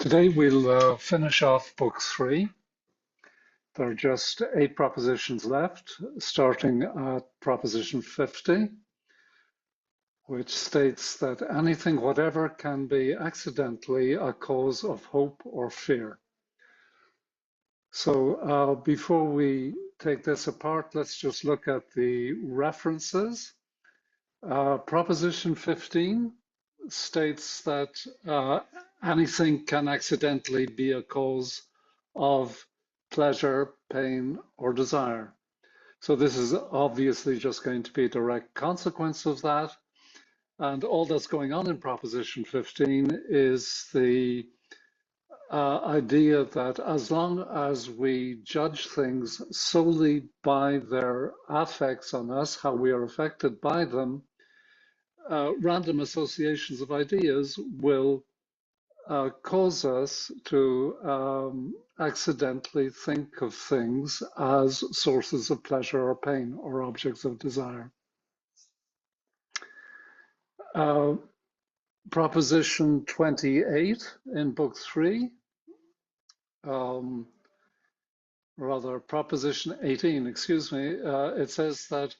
Today we'll finish off book 3. There are just 8 propositions left, starting at proposition 50, which states that anything whatever can be accidentally a cause of hope or fear. So before we take this apart, let's just look at the references. Proposition 15 states that anything can accidentally be a cause of pleasure, pain, or desire. So this is obviously just going to be a direct consequence of that. And all that's going on in Proposition 15 is the idea that as long as we judge things solely by their affects on us, how we are affected by them, random associations of ideas will cause us to accidentally think of things as sources of pleasure or pain or objects of desire. Proposition 28 in Book 3, rather Proposition 18, excuse me, it says that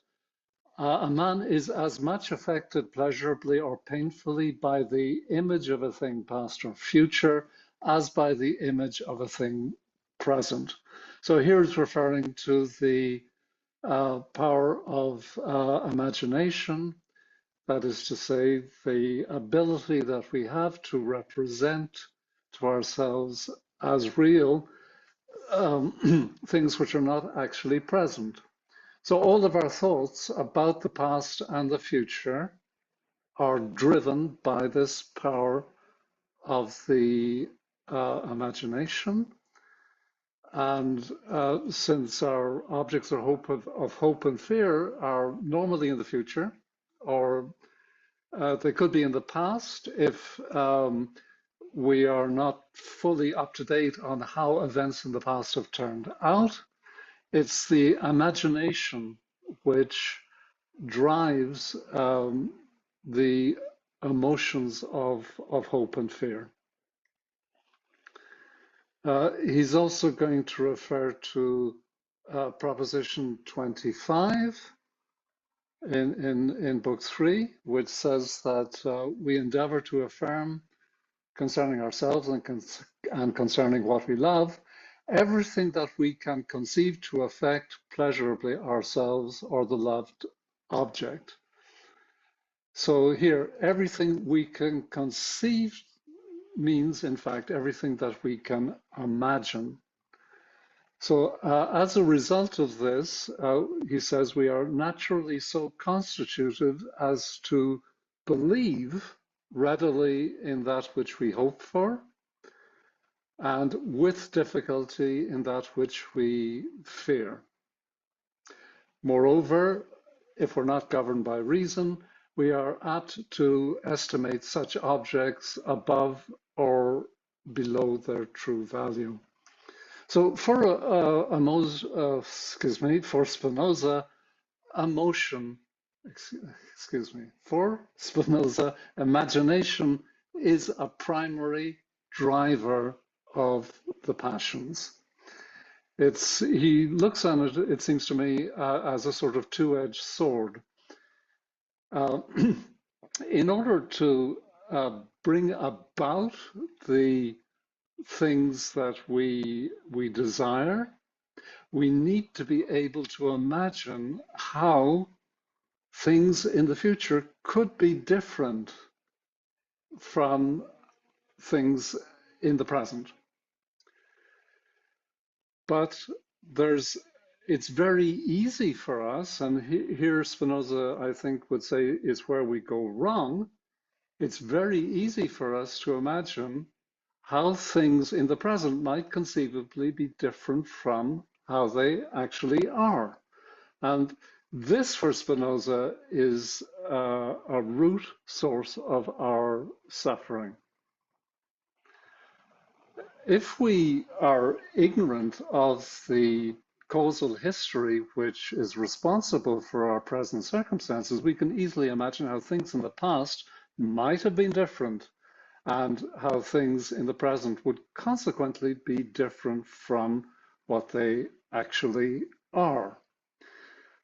a man is as much affected pleasurably or painfully by the image of a thing past or future as by the image of a thing present. So here it's referring to the power of imagination, that is to say, the ability that we have to represent to ourselves as real things which are not actually present. So all of our thoughts about the past and the future are driven by this power of the imagination. And since our objects of hope and fear are normally in the future, or they could be in the past if we are not fully up to date on how events in the past have turned out, it's the imagination which drives the emotions of hope and fear. He's also going to refer to Proposition 25 in Book 3, which says that we endeavor to affirm concerning ourselves and concerning what we love, everything that we can conceive to affect pleasurably ourselves or the loved object. So here, everything we can conceive means, in fact, everything that we can imagine. So as a result of this, he says we are naturally so constituted as to believe readily in that which we hope for, and with difficulty in that which we fear. Moreover, if we're not governed by reason, we are apt to estimate such objects above or below their true value. So for for Spinoza, imagination is a primary driver of the passions. He looks on it, it seems to me, as a sort of two-edged sword. In order to bring about the things that we desire, we need to be able to imagine how things in the future could be different from things in the present. But it's very easy for us, and here Spinoza, I think, would say is where we go wrong. It's very easy for us to imagine how things in the present might conceivably be different from how they actually are. And this, for Spinoza, is a root source of our suffering. If we are ignorant of the causal history which is responsible for our present circumstances, we can easily imagine how things in the past might have been different. and how things in the present would consequently be different from what they actually are.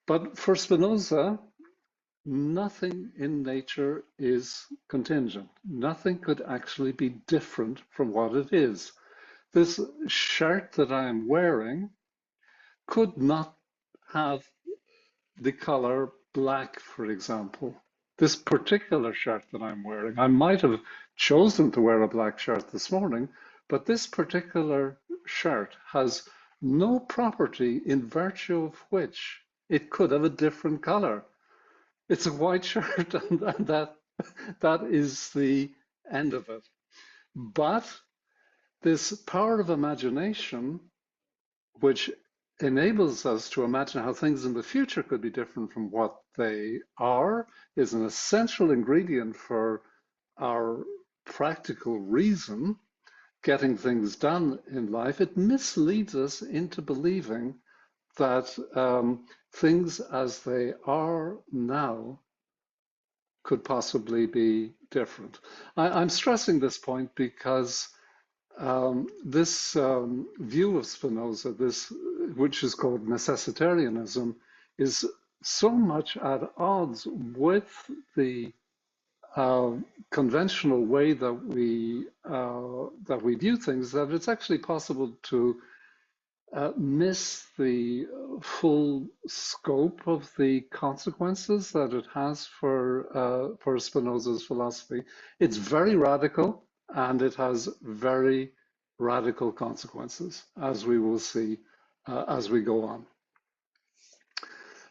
But for Spinoza, nothing in nature is contingent. Nothing could actually be different from what it is. This shirt that I am wearing could not have the color black, for example. This particular shirt that I'm wearing, I might have chosen to wear a black shirt this morning, but this particular shirt has no property in virtue of which it could have a different color. It's a white shirt, and that is the end of it. But this power of imagination, which enables us to imagine how things in the future could be different from what they are, is an essential ingredient for our practical reason, getting things done in life. It misleads us into believing that things as they are now could possibly be different. I'm stressing this point because this view of Spinoza, this which is called necessitarianism, is so much at odds with the uh, conventional way that we view things that it's actually possible to miss the full scope of the consequences that it has for Spinoza's philosophy. It's very radical, and it has very radical consequences, as we will see as we go on.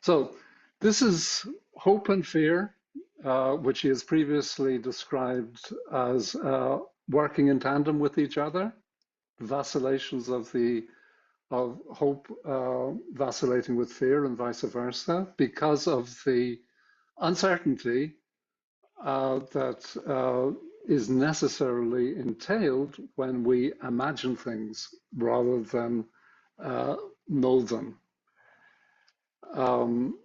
So this is hope and fear, which he has previously described as working in tandem with each other, vacillations of hope vacillating with fear and vice versa, because of the uncertainty that is necessarily entailed when we imagine things rather than know them. Um,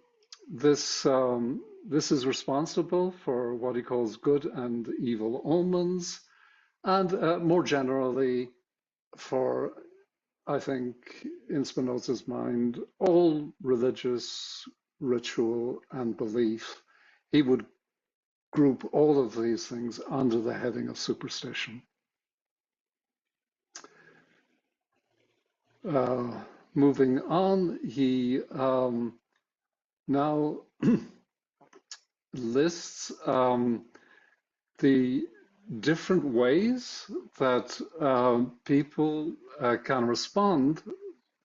this is responsible for what he calls good and evil omens, and more generally for, I think, in Spinoza's mind, all religious ritual and belief. He would group all of these things under the heading of superstition. Uh, Moving on, he now lists the different ways that people can respond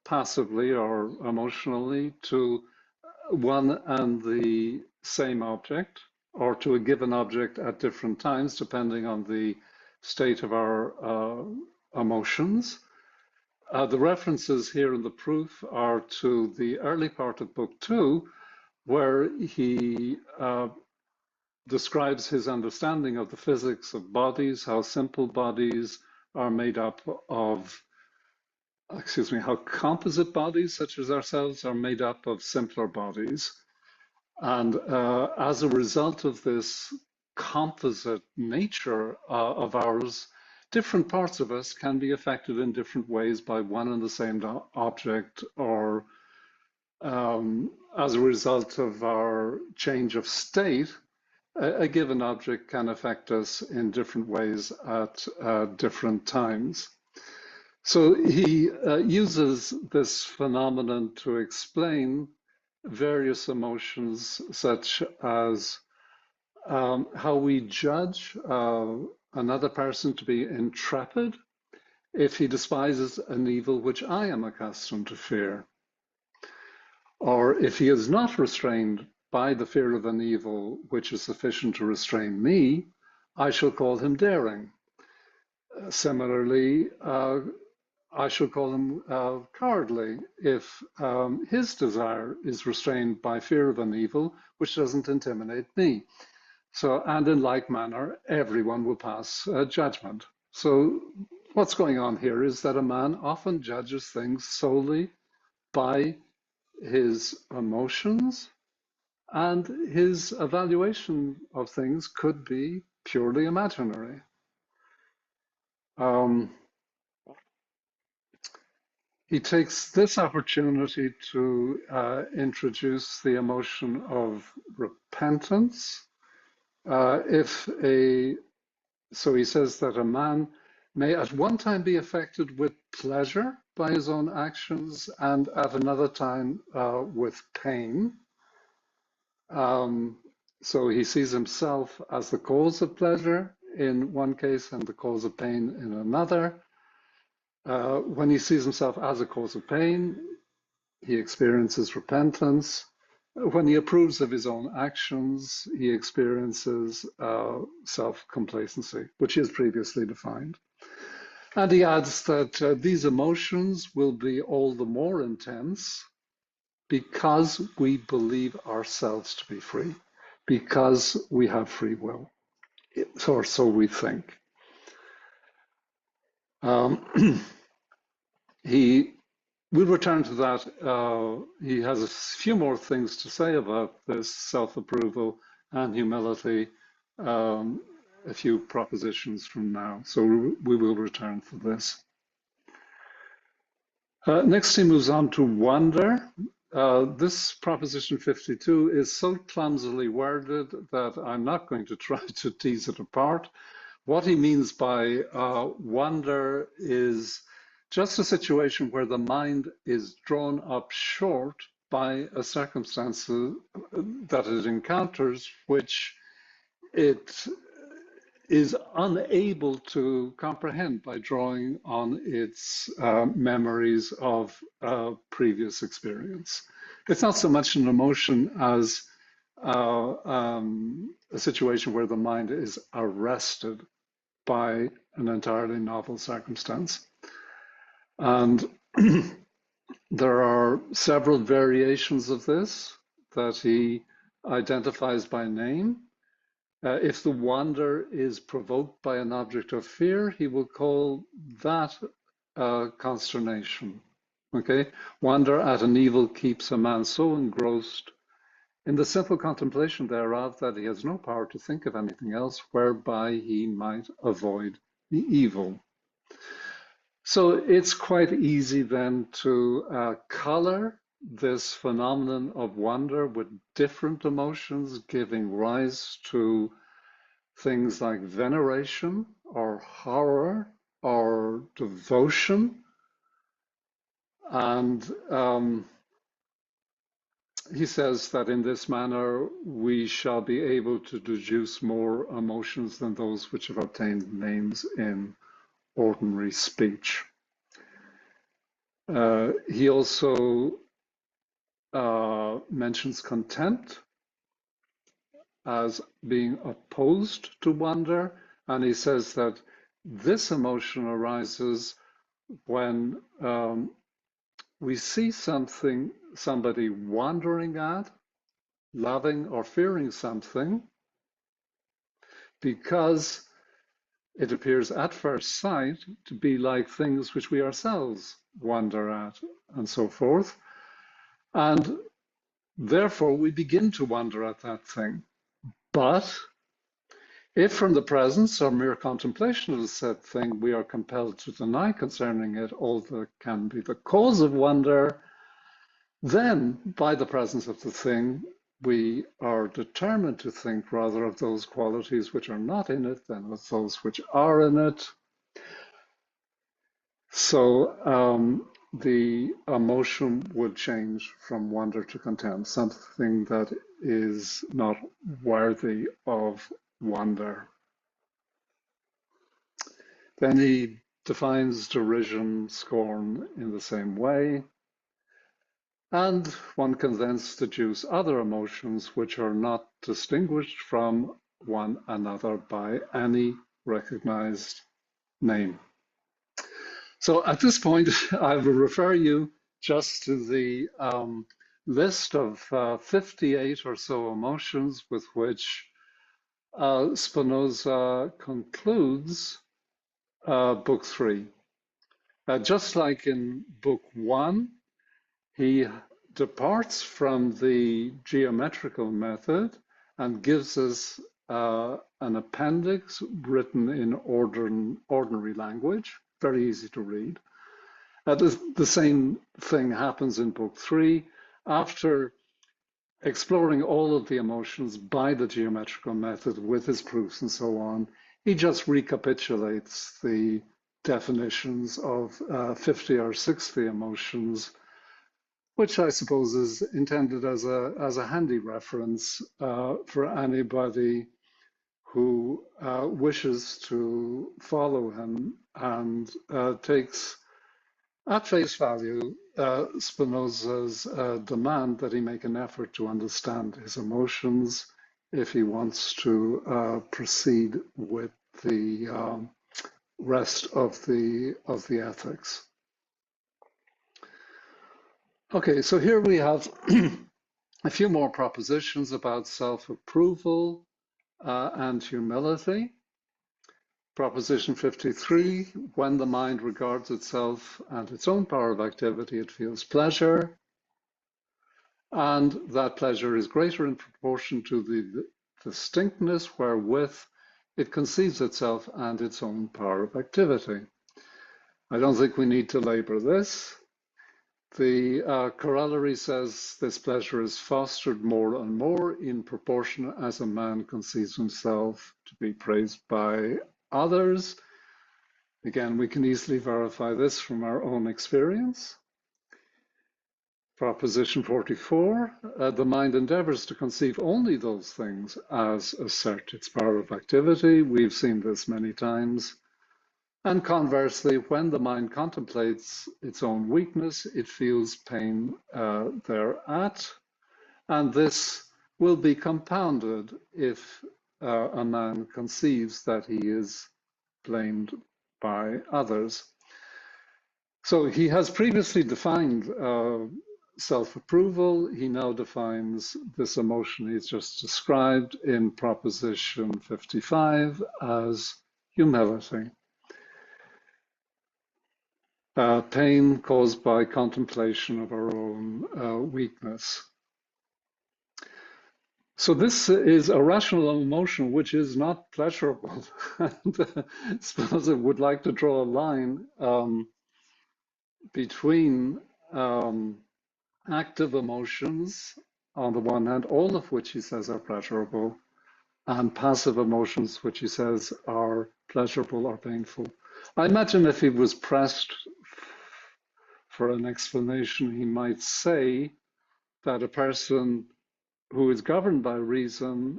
passively or emotionally to one and the same object, or to a given object at different times, depending on the state of our emotions. The references here in the proof are to the early part of book 2, where he describes his understanding of the physics of bodies, how simple bodies are made up of, how composite bodies such as ourselves are made up of simpler bodies. And as a result of this composite nature of ours, different parts of us can be affected in different ways by one and the same object, or as a result of our change of state, a given object can affect us in different ways at different times. So he uses this phenomenon to explain various emotions, such as how we judge another person to be intrepid if he despises an evil which I am accustomed to fear, or if he is not restrained by the fear of an evil which is sufficient to restrain me, I shall call him daring. Similarly, I shall call him cowardly if his desire is restrained by fear of an evil which doesn't intimidate me. So, and in like manner, everyone will pass judgment. So what's going on here is that a man often judges things solely by his emotions, and his evaluation of things could be purely imaginary. Um, he takes this opportunity to introduce the emotion of repentance. If a So he says that a man may at one time be affected with pleasure by his own actions and at another time with pain. Um, so he sees himself as the cause of pleasure in one case and the cause of pain in another. When he sees himself as a cause of pain, he experiences repentance. When he approves of his own actions, he experiences self-complacency, which is previously defined. And he adds that these emotions will be all the more intense because we believe ourselves to be free, because we have free will, or so we think. He We'll return to that. He has a few more things to say about this self-approval and humility, a few propositions from now. So we will return to this. Next, he moves on to wonder. This proposition 52 is so clumsily worded that I'm not going to try to tease it apart. What he means by wonder is just a situation where the mind is drawn up short by a circumstance that it encounters, which it is unable to comprehend by drawing on its memories of previous experience. It's not so much an emotion as a situation where the mind is arrested by an entirely novel circumstance. And there are several variations of this that he identifies by name. If the wonder is provoked by an object of fear, he will call that consternation. Okay, wonder at an evil keeps a man so engrossed in the simple contemplation thereof that he has no power to think of anything else whereby he might avoid the evil. So it's quite easy then to color this phenomenon of wonder with different emotions, giving rise to things like veneration or horror or devotion. And he says that in this manner we shall be able to deduce more emotions than those which have obtained names in ordinary speech. He also mentions contempt as being opposed to wonder, and he says that this emotion arises when we see somebody wondering at, loving or fearing something, because it appears at first sight to be like things which we ourselves wonder at, and so forth. And therefore, we begin to wonder at that thing. But if from the presence or mere contemplation of the said thing we are compelled to deny concerning it all that can be the cause of wonder, then by the presence of the thing we are determined to think rather of those qualities which are not in it than of those which are in it. So the emotion would change from wonder to contempt, something that is not worthy of wonder. Then he defines derision, scorn in the same way. And one can then deduce other emotions which are not distinguished from one another by any recognized name. So at this point, I will refer you just to the list of 58 or so emotions with which Spinoza concludes Book 3. Just like in Book 1, he departs from the geometrical method and gives us an appendix written in ordinary language, very easy to read. The same thing happens in book 3. After exploring all of the emotions by the geometrical method with his proofs and so on, he just recapitulates the definitions of 50 or 60 emotions, which I suppose is intended as a handy reference for anybody who wishes to follow him and takes at face value Spinoza's demand that he make an effort to understand his emotions if he wants to proceed with the rest of the ethics. Okay, so here we have a few more propositions about self-approval and humility. Proposition 53, when the mind regards itself and its own power of activity, it feels pleasure, and that pleasure is greater in proportion to the distinctness wherewith it conceives itself and its own power of activity. I don't think we need to labor this. The corollary says this pleasure is fostered more and more in proportion as a man conceives himself to be praised by others. Again, we can easily verify this from our own experience. Proposition 44, the mind endeavors to conceive only those things as assert its power of activity. We've seen this many times. And conversely, when the mind contemplates its own weakness, it feels pain thereat. And this will be compounded if a man conceives that he is blamed by others. So he has previously defined self-approval. He now defines this emotion he's just described in proposition 55 as humility. Pain caused by contemplation of our own weakness. So this is a rational emotion which is not pleasurable. And Spinoza would like to draw a line between active emotions, on the one hand, all of which he says are pleasurable, and passive emotions, which he says are pleasurable or painful. I imagine if he was pressed for an explanation, he might say that a person who is governed by reason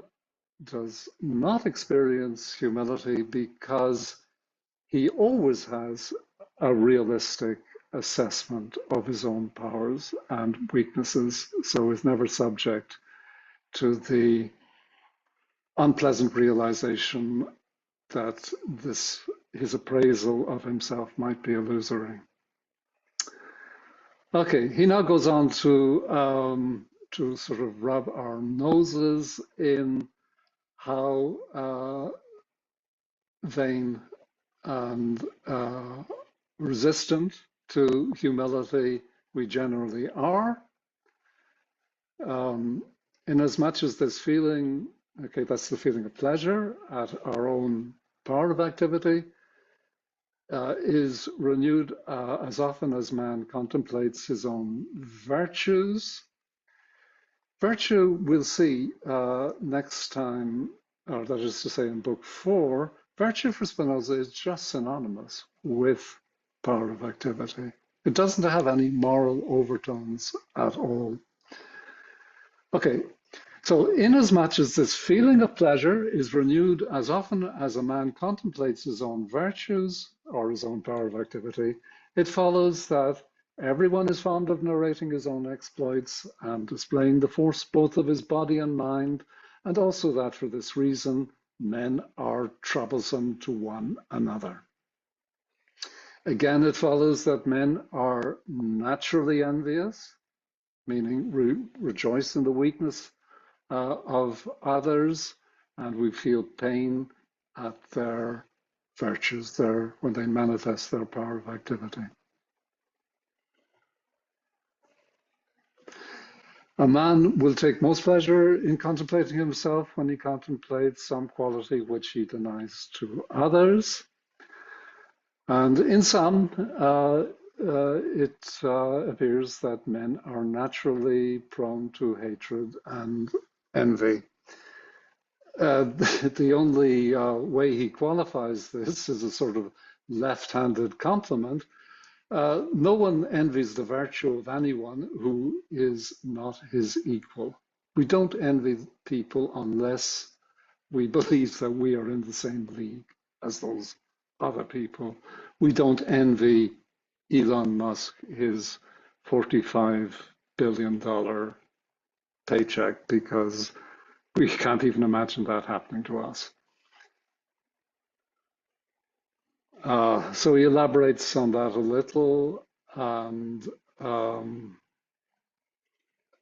does not experience humility because he always has a realistic assessment of his own powers and weaknesses, so is never subject to the unpleasant realization that his appraisal of himself might be illusory. Okay, he now goes on to sort of rub our noses in how vain and resistant to humility we generally are. In as much as this feeling, okay, that's the feeling of pleasure at our own power of activity, is renewed as often as man contemplates his own virtues. Virtue, we'll see next time, or that is to say in book 4, virtue for Spinoza is just synonymous with power of activity. It doesn't have any moral overtones at all. Okay, so inasmuch as this feeling of pleasure is renewed as often as a man contemplates his own virtues or his own power of activity, it follows that everyone is fond of narrating his own exploits and displaying the force both of his body and mind, and also that for this reason, men are troublesome to one another. Again, it follows that men are naturally envious, meaning rejoice in the weakness of others, and we feel pain at their virtues when they manifest their power of activity. A man will take most pleasure in contemplating himself when he contemplates some quality which he denies to others. And in some, it appears that men are naturally prone to hatred and envy. The only way he qualifies this is a sort of left-handed compliment. No one envies the virtue of anyone who is not his equal. We don't envy people unless we believe that we are in the same league as those other people. We don't envy Elon Musk his $45 billion paycheck because we can't even imagine that happening to us. So he elaborates on that a little and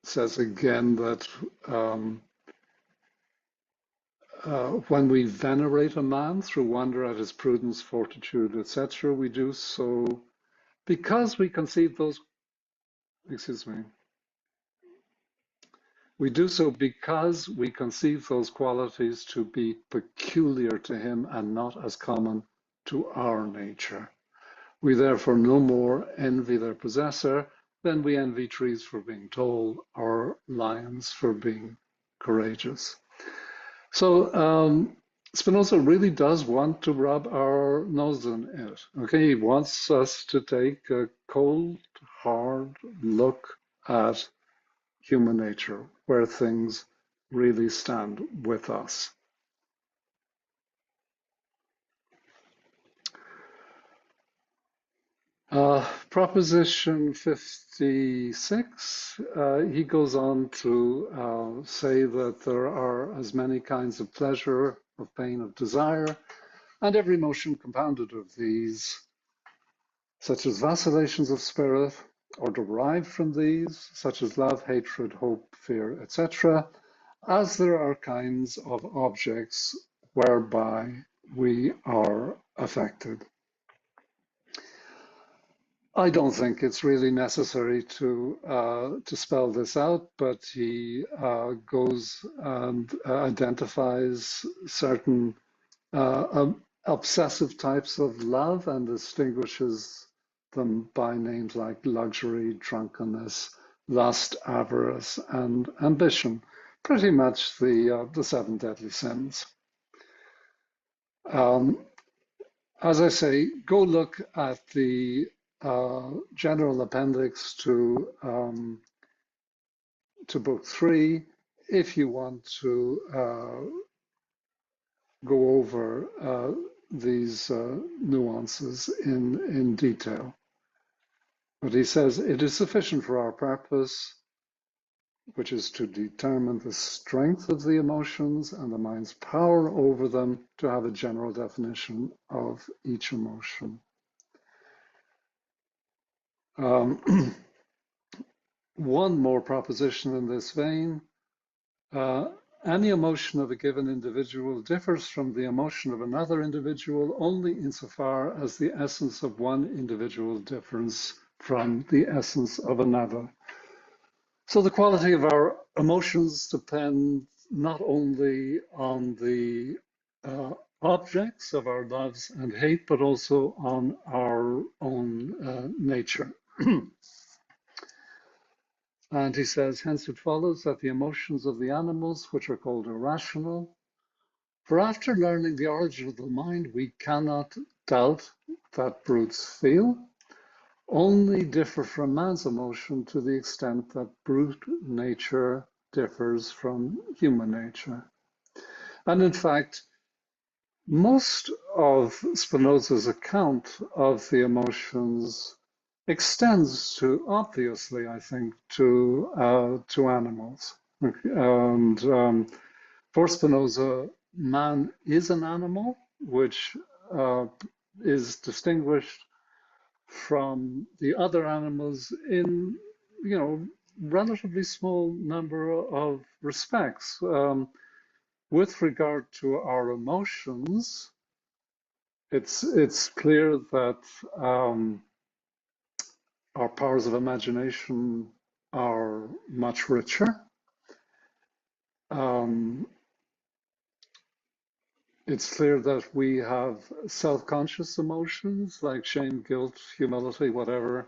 says again that when we venerate a man through wonder at his prudence, fortitude, etc., we do so because we conceive those, excuse me, we do so because we conceive those qualities to be peculiar to him and not as common to our nature. We therefore no more envy their possessor than we envy trees for being tall or lions for being courageous. So Spinoza really does want to rub our nose in it. Okay, he wants us to take a cold, hard look at human nature, where things really stand with us. Proposition 56, he goes on to say that there are as many kinds of pleasure, of pain, of desire, and every emotion compounded of these, such as vacillations of spirit, or derived from these, such as love, hatred, hope, fear, etc., as there are kinds of objects whereby we are affected. I don't think it's really necessary to spell this out, but he goes and identifies certain obsessive types of love and distinguishes them by names like luxury, drunkenness, lust, avarice, and ambition. Pretty much the seven deadly sins. As I say, go look at the general appendix to book 3 if you want to go over these nuances in detail. But he says it is sufficient for our purpose, which is to determine the strength of the emotions and the mind's power over them, to have a general definition of each emotion. One more proposition in this vein. Any emotion of a given individual differs from the emotion of another individual only insofar as the essence of one individual differs from the essence of another. So the quality of our emotions depends not only on the objects of our loves and hate, but also on our own nature. And he says, hence it follows that the emotions of the animals, which are called irrational, for after learning the origin of the mind, we cannot doubt that brutes feel, only differ from man's emotion to the extent that brute nature differs from human nature. And in fact, most of Spinoza's account of the emotions extends to, obviously, I think, to animals. And for Spinoza, man is an animal, which is distinguished from the other animals in, relatively small number of respects. With regard to our emotions, it's clear that our powers of imagination are much richer. Um, it's clear that we have self-conscious emotions like shame, guilt, humility, whatever,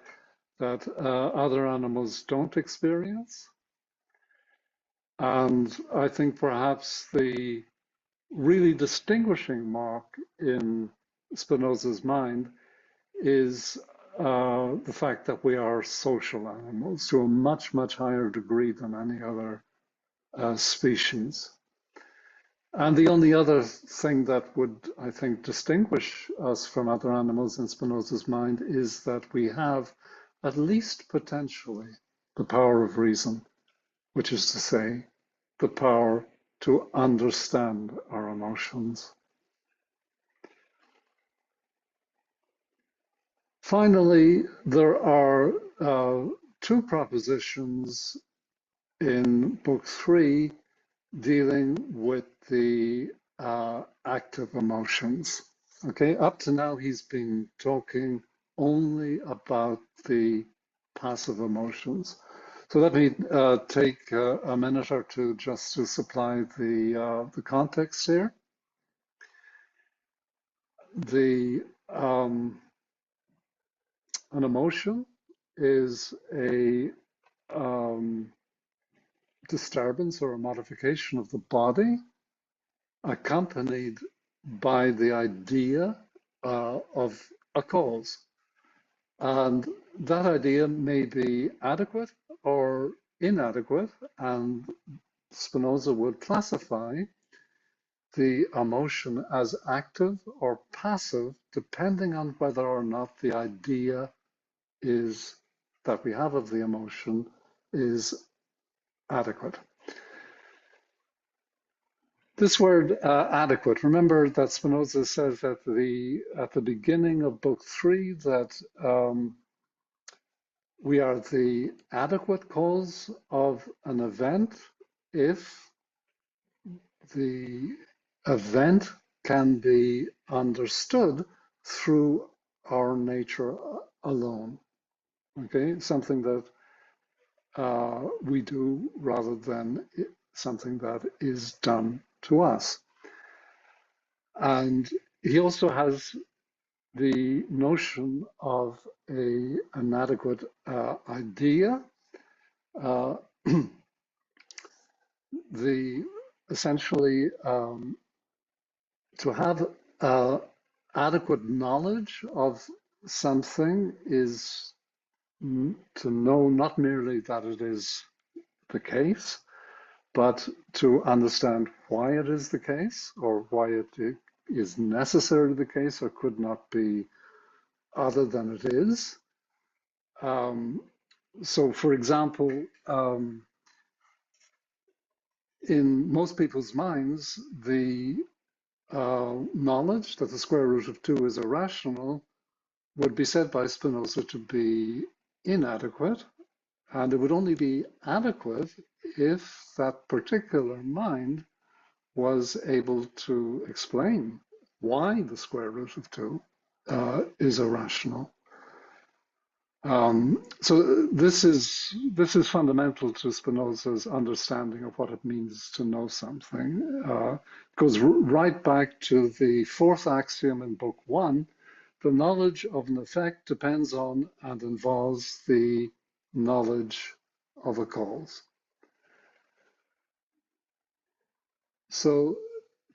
that other animals don't experience. And I think perhaps the really distinguishing mark in Spinoza's mind is the fact that we are social animals to a much, much higher degree than any other species. And the only other thing that would, I think, distinguish us from other animals in Spinoza's mind is that we have, at least potentially, the power of reason, which is to say, the power to understand our emotions. Finally, there are two propositions in Book 3 dealing with the active emotions. Okay, up to now he's been talking only about the passive emotions. So let me take a minute or two just to supply the context here. The an emotion is a disturbance or a modification of the body accompanied by the idea of a cause. And that idea may be adequate or inadequate, and Spinoza would classify the emotion as active or passive, depending on whether or not the idea is that we have of the emotion is adequate. This word adequate, remember that Spinoza says at the beginning of Book 3 that we are the adequate cause of an event if the event can be understood through our nature alone. Okay, something that we do rather than something that is done to us. And he also has the notion of an adequate idea. Uh, the essentially to have adequate knowledge of something is to know not merely that it is the case, but to understand why it is the case or why it is necessarily the case or could not be other than it is. So, for example, in most people's minds, the knowledge that the square root of 2 is irrational would be said by Spinoza to be inadequate, and it would only be adequate if that particular mind was able to explain why the square root of 2 is irrational. So this is fundamental to Spinoza's understanding of what it means to know something. It goes right back to the fourth axiom in Book 1. The knowledge of an effect depends on and involves the knowledge of a cause. So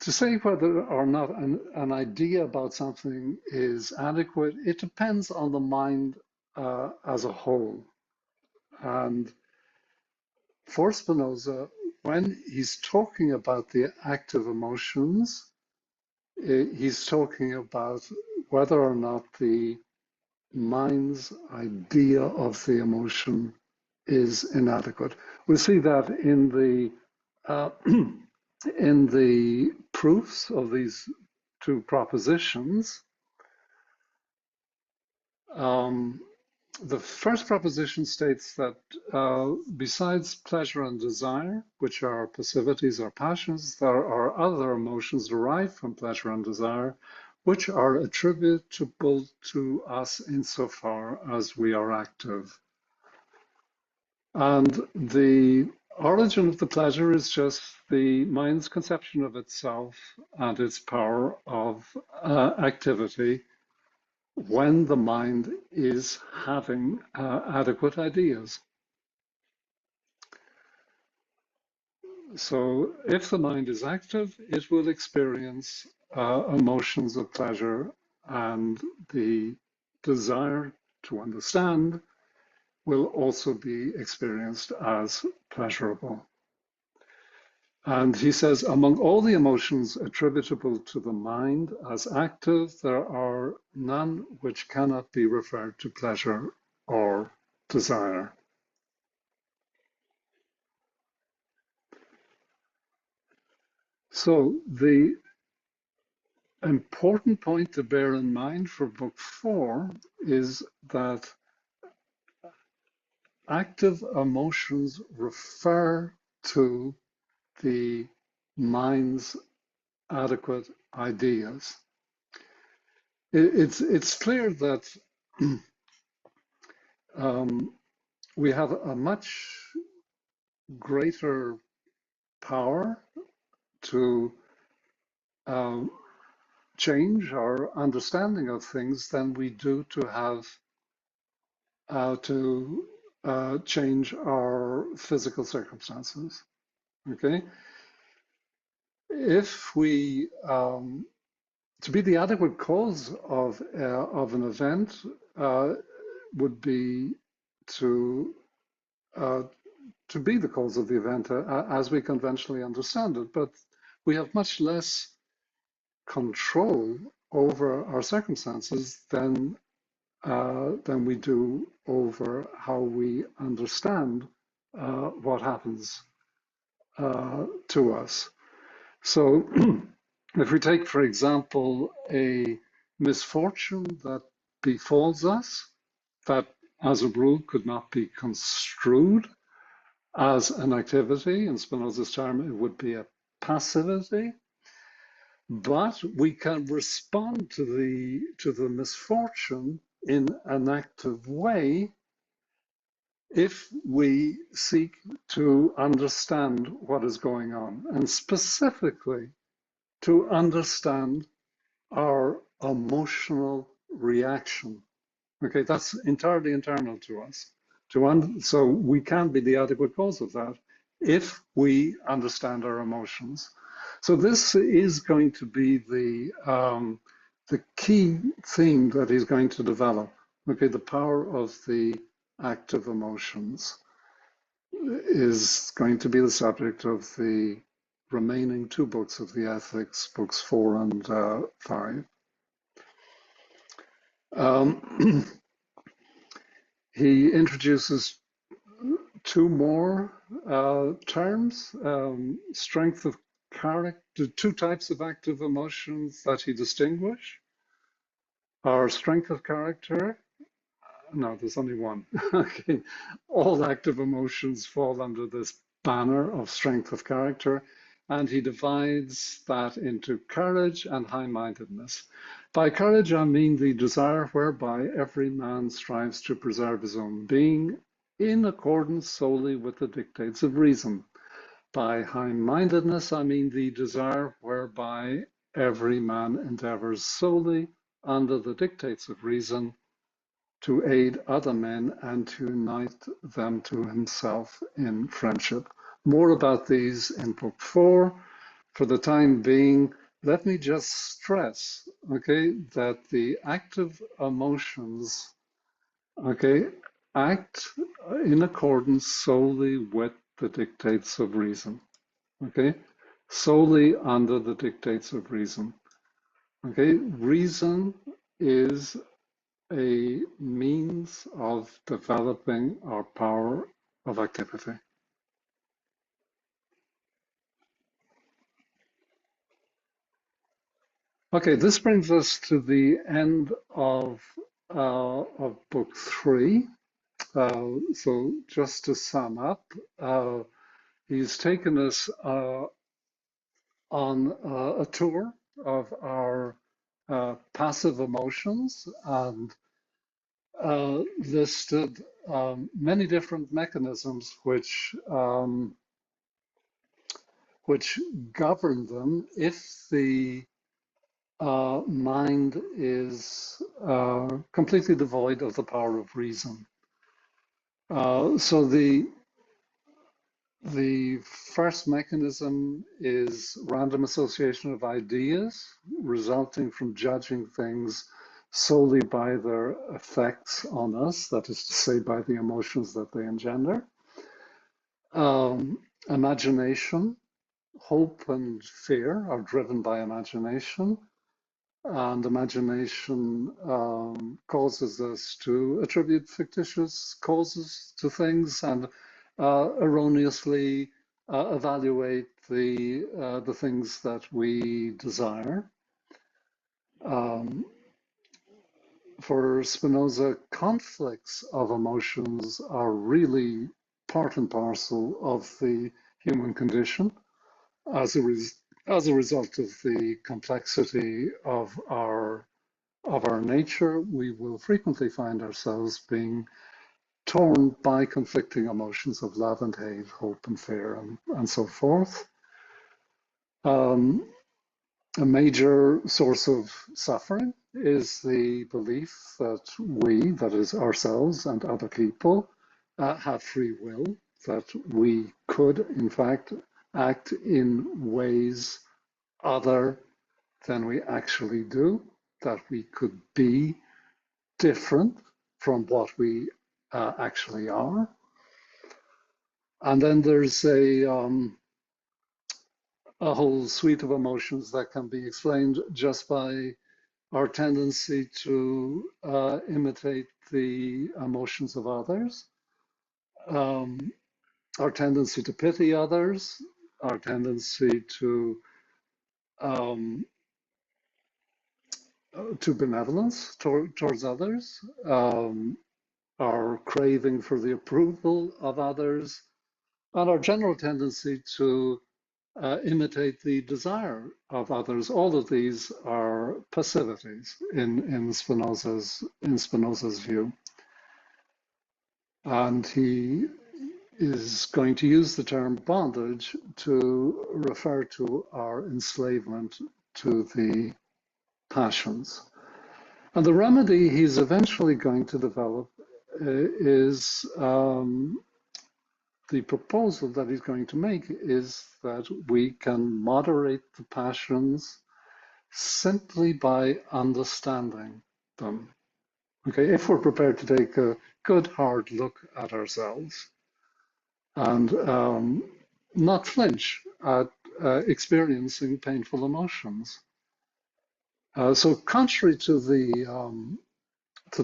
to say whether or not an idea about something is adequate, it depends on the mind as a whole. And for Spinoza, when he's talking about the active emotions, he's talking about whether or not the mind's idea of the emotion is inadequate. We see that in the proofs of these two propositions. The first proposition states that besides pleasure and desire, which are passivities or passions, there are other emotions derived from pleasure and desire, which are attributable to us insofar as we are active. And the origin of the pleasure is just the mind's conception of itself and its power of activity when the mind is having adequate ideas. So if the mind is active, it will experience emotions of pleasure, and the desire to understand will also be experienced as pleasurable. And he says, among all the emotions attributable to the mind as active, there are none which cannot be referred to pleasure or desire. So the important point to bear in mind for book 4 is that active emotions refer to the mind's adequate ideas. It's clear that we have a much greater power to um, change our understanding of things than we do to have to change our physical circumstances. Okay, if we to be the adequate cause of an event would be to uh, to be the cause of the event as we conventionally understand it, but we have much less control over our circumstances than we do over how we understand what happens to us. So, if we take, for example, a misfortune that befalls us, that as a rule could not be construed as an activity. In Spinoza's term, it would be a passivity. But we can respond to the misfortune in an active way if we seek to understand what is going on, and specifically to understand our emotional reaction. Okay, that's entirely internal to us. So we can be the adequate cause of that if we understand our emotions. So this is going to be the key theme that he's going to develop. Okay, the power of the active emotions is going to be the subject of the remaining two books of the Ethics, books 4 and 5. He introduces two more terms, strength of character, two types of active emotions that he distinguished are strength of character. No, there's only one. Okay. All active emotions fall under this banner of strength of character, and he divides that into courage and high-mindedness. By courage, I mean the desire whereby every man strives to preserve his own being in accordance solely with the dictates of reason. By high-mindedness, I mean the desire whereby every man endeavors solely under the dictates of reason to aid other men and to unite them to himself in friendship. More about these in book 4. For the time being, let me just stress, okay, that the active emotions, okay, act in accordance solely with the dictates of reason, okay, solely under the dictates of reason. Okay, reason is a means of developing our power of activity. Okay, this brings us to the end of book 3. So just to sum up, he's taken us on a tour of our passive emotions and listed many different mechanisms which govern them if the mind is completely devoid of the power of reason. So the first mechanism is random association of ideas resulting from judging things solely by their effects on us, that is to say, by the emotions that they engender. Imagination, hope and fear are driven by imagination, and imagination causes us to attribute fictitious causes to things and erroneously evaluate the things that we desire. For Spinoza, conflicts of emotions are really part and parcel of the human condition as a result of the complexity of our nature. We will frequently find ourselves being torn by conflicting emotions of love and hate, hope and fear, and so forth. A major source of suffering is the belief that we, that is ourselves and other people, have free will, that we could, in fact, act in ways other than we actually do, that we could be different from what we actually are. And then there's a whole suite of emotions that can be explained just by our tendency to imitate the emotions of others, our tendency to pity others, our tendency um, to benevolence towards others, our craving for the approval of others, and our general tendency to imitate the desire of others. All of these are passivities in Spinoza's view. And he is going to use the term bondage to refer to our enslavement to the passions. And the remedy he's eventually going to develop is the proposal that he's going to make is that we can moderate the passions simply by understanding them. Okay, if we're prepared to take a good hard look at ourselves and not flinch at experiencing painful emotions. So contrary to the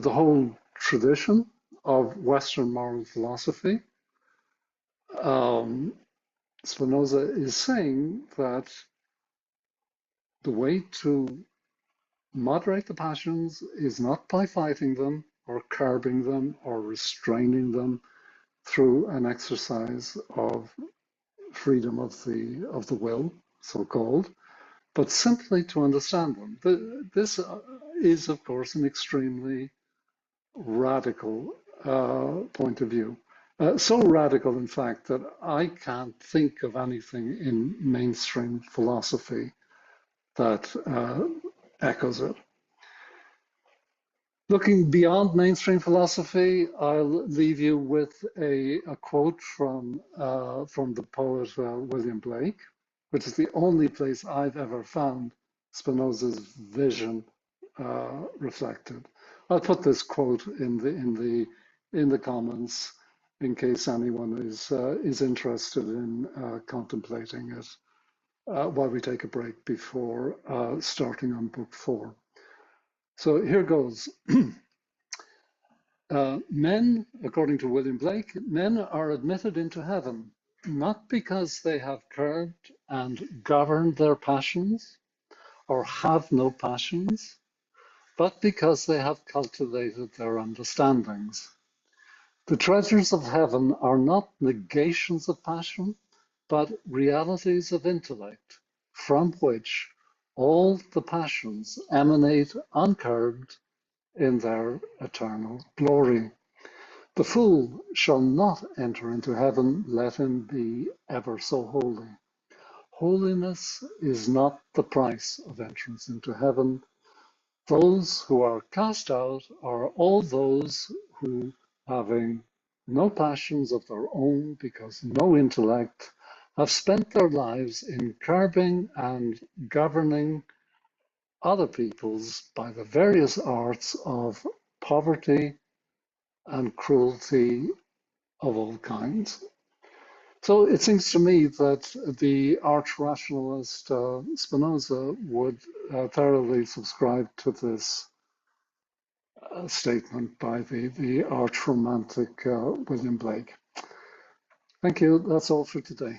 whole tradition of Western moral philosophy, Spinoza is saying that the way to moderate the passions is not by fighting them or curbing them or restraining them through an exercise of freedom of the will, so-called, but simply to understand them. This is, of course, an extremely radical point of view. So radical, in fact, that I can't think of anything in mainstream philosophy that echoes it. Looking beyond mainstream philosophy, I'll leave you with a quote from the poet William Blake, which is the only place I've ever found Spinoza's vision reflected. I'll put this quote in the comments in case anyone is interested in contemplating it while we take a break before starting on book 4. So here goes. Men, according to William Blake, men are admitted into heaven not because they have curbed and governed their passions or have no passions, but because they have cultivated their understandings. The treasures of heaven are not negations of passion, but realities of intellect, from which all the passions emanate uncurbed in their eternal glory. The fool shall not enter into heaven, let him be ever so holy. Holiness is not the price of entrance into heaven. Those who are cast out are all those who, having no passions of their own because no intellect, have spent their lives in curbing and governing other peoples by the various arts of poverty and cruelty of all kinds. So it seems to me that the arch-rationalist Spinoza would thoroughly subscribe to this statement by the arch-romantic William Blake. Thank you. That's all for today.